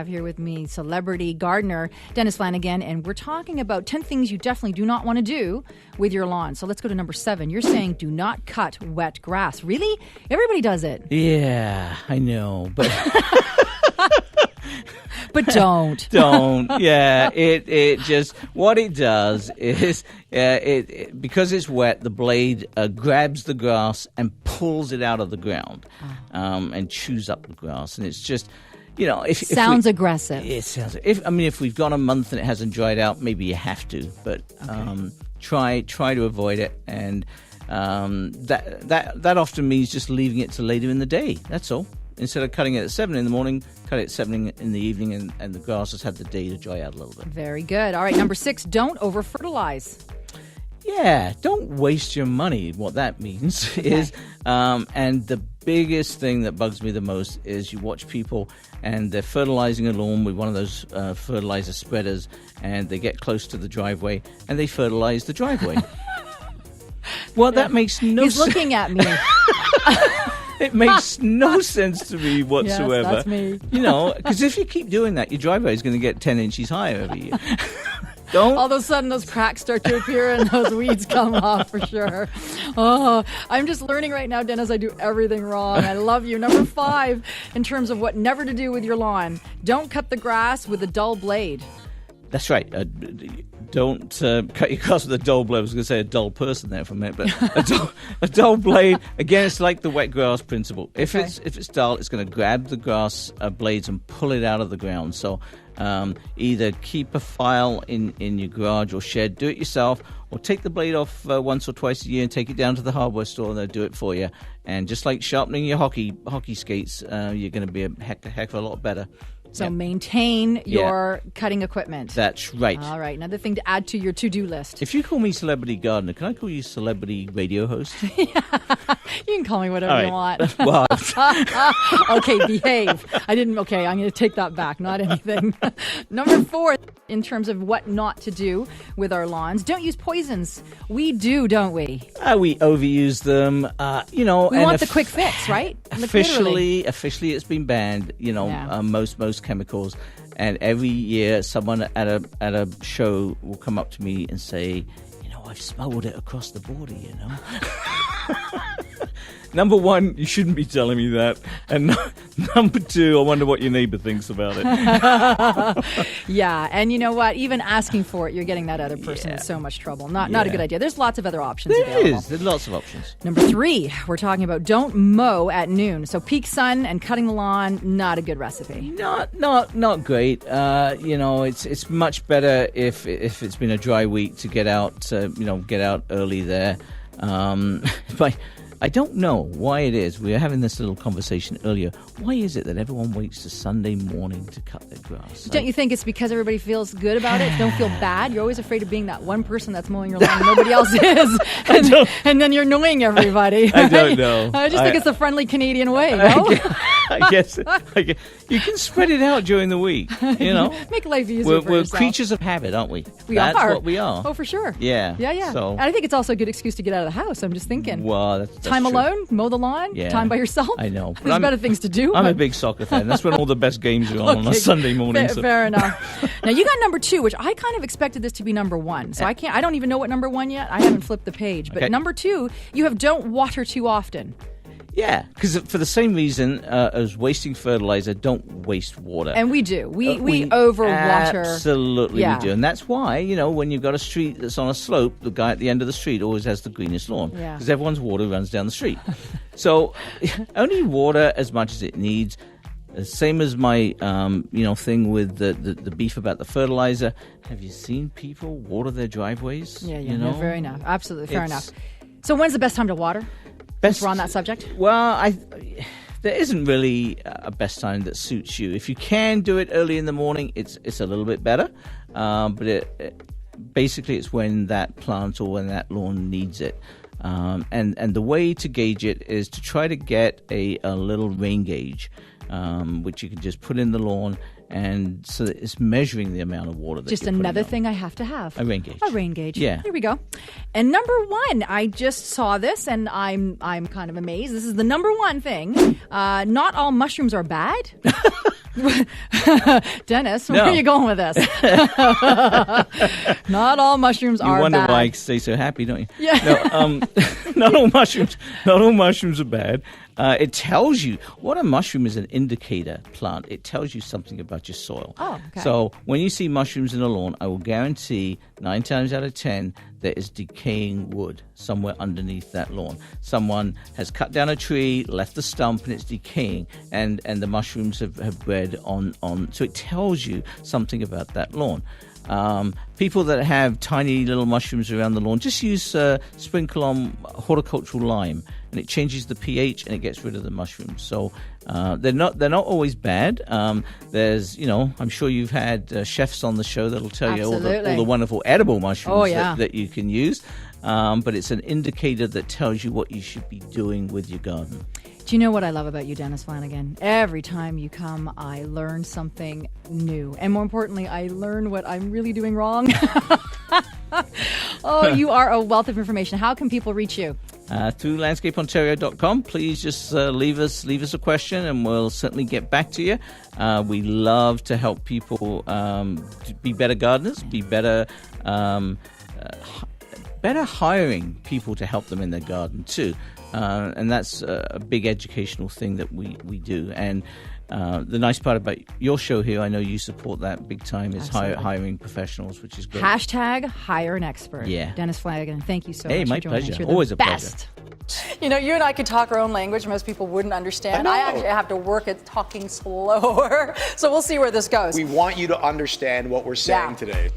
have here with me celebrity gardener Denis Flanagan, and we're talking about 10 things you definitely do not want to do with your lawn. So let's go to number 7. You're saying do not cut wet grass. Really? Everybody does it. Yeah, I know, but... But don't. Don't. Yeah, it just, what it does is, because it's wet, the blade grabs the grass and pulls it out of the ground and chews up the grass. And it's just, sounds aggressive. It sounds, if we've got a month and it hasn't dried out, maybe you have to. But try to avoid it. And that often means just leaving it to later in the day. That's all. Instead of cutting it at 7 in the morning, cut it at 7 in the evening, and the grass has had the day to dry out a little bit. Very good. All right, number 6, don't over-fertilize. Yeah, don't waste your money. What that means is, and the biggest thing that bugs me the most is you watch people and they're fertilizing a lawn with one of those fertilizer spreaders, and they get close to the driveway and they fertilize the driveway. Well, that makes no sense. He's looking at me. It makes no sense to me whatsoever. Yes, that's me. Because if you keep doing that, your driveway is going to get 10 inches higher every year. Don't. All of a sudden, those cracks start to appear and those weeds come off for sure. Oh, I'm just learning right now, Dennis, I do everything wrong. I love you. Number 5, in terms of what never to do with your lawn, don't cut the grass with a dull blade. That's right. Don't cut your grass with a dull blade. I was going to say a dull person there for a minute, but a dull blade. Again, it's like the wet grass principle. If it's dull, it's going to grab the grass blades and pull it out of the ground. So either keep a file in your garage or shed, do it yourself, or take the blade off once or twice a year and take it down to the hardware store and they'll do it for you. And just like sharpening your hockey skates, you're going to be a heck of a lot better. So maintain your cutting equipment. That's right. All right. Another thing to add to your to-do list. If you call me celebrity gardener, can I call you celebrity radio host? You can call me whatever you want. Well, okay, behave. Okay, I'm going to take that back. Not anything. Number 4, in terms of what not to do with our lawns, don't use poisons. We do, don't we? We overuse them. We want the quick fix, right? Officially, it's been banned. Most chemicals, and every year someone at a show will come up to me and say, I've smuggled it across the border. Number 1, you shouldn't be telling me that. And number 2, I wonder what your neighbor thinks about it. Yeah, and you know what? Even asking for it, you're getting that other person in so much trouble. Not a good idea. There's lots of other options available. There's lots of options. Number 3, we're talking about don't mow at noon. So peak sun and cutting the lawn, not a good recipe. Not great. It's much better if it's been a dry week to get out early there. But I don't know why it is. We were having this little conversation earlier. Why is it that everyone waits to Sunday morning to cut their grass? Don't you think it's because everybody feels good about it? Don't feel bad? You're always afraid of being that one person that's mowing your lawn and nobody else is. And then you're annoying everybody. I don't know. I just think it's the friendly Canadian way, no? I guess you can spread it out during the week, Make life easier for we're yourself. Creatures of habit, aren't we? That's what we are. Oh, for sure. Yeah. So, and I think it's also a good excuse to get out of the house. I'm just thinking. Well, that's time true. alone, mow the lawn, time by yourself. I know. There's better things to do. I'm a big soccer fan. That's when all the best games are on a Sunday morning. Fair enough. Now, you got number 2, which I kind of expected this to be number 1. So I don't even know what number 1 yet. I haven't flipped the page. But number 2, you have don't water too often. Yeah, because for the same reason as wasting fertilizer, don't waste water. And we do. We overwater. Absolutely we do. And that's why, when you've got a street that's on a slope, the guy at the end of the street always has the greenest lawn. Because everyone's water runs down the street. So only water as much as it needs. Same as my, thing with the beef about the fertilizer. Have you seen people water their driveways? Yeah, fair enough. Absolutely, fair enough. So when's the best time to water? We're on that subject. Well, there isn't really a best time that suits you. If you can do it early in the morning, it's a little bit better. But basically, it's when that plant or when that lawn needs it. And the way to gauge it is to try to get a little rain gauge, which you can just put in the lawn, and so that it's measuring the amount of water that just you're another putting thing I have to have. A rain gauge. A rain gauge. Yeah. Here we go. And number 1, I just saw this and I'm kind of amazed. This is the number 1 thing. Not all mushrooms are bad. Dennis, No. where are you going with this? Not all mushrooms You are wonder bad. why I stay so happy, don't you? Yeah. No, not all mushrooms are bad. It tells you what a mushroom is, an indicator plant. It tells you something about your soil. Oh, okay. So when you see mushrooms in a lawn, I will guarantee 9 times out of 10 there is decaying wood somewhere underneath that lawn. Someone has cut down a tree, left the stump, and it's decaying, and the mushrooms have bred on. So it tells you something about that lawn. People that have tiny little mushrooms around the lawn, just use sprinkle on horticultural lime, and it changes the pH and it gets rid of the mushrooms. So they're not always bad. There's, I'm sure you've had chefs on the show that'll tell you all the wonderful edible mushrooms that you can use. But it's an indicator that tells you what you should be doing with your garden. Do you know what I love about you, Denis Flanagan? Every time you come, I learn something new. And more importantly, I learn what I'm really doing wrong. Oh, you are a wealth of information. How can people reach you? Through landscapeontario.com. Please just leave us a question and we'll certainly get back to you. We love to help people to be better gardeners, be better hiring people to help them in their garden too. And that's a big educational thing that we do. And the nice part about your show here, I know you support that big time, is hiring professionals, which is great. Hashtag hire an expert. Yeah. Denis Flanagan, thank you so much. Hey, my for joining pleasure. us. You're Always the a pleasure. best. You know, you and I could talk our own language. Most people wouldn't understand. I actually have to work at talking slower. So we'll see where this goes. We want you to understand what we're saying today.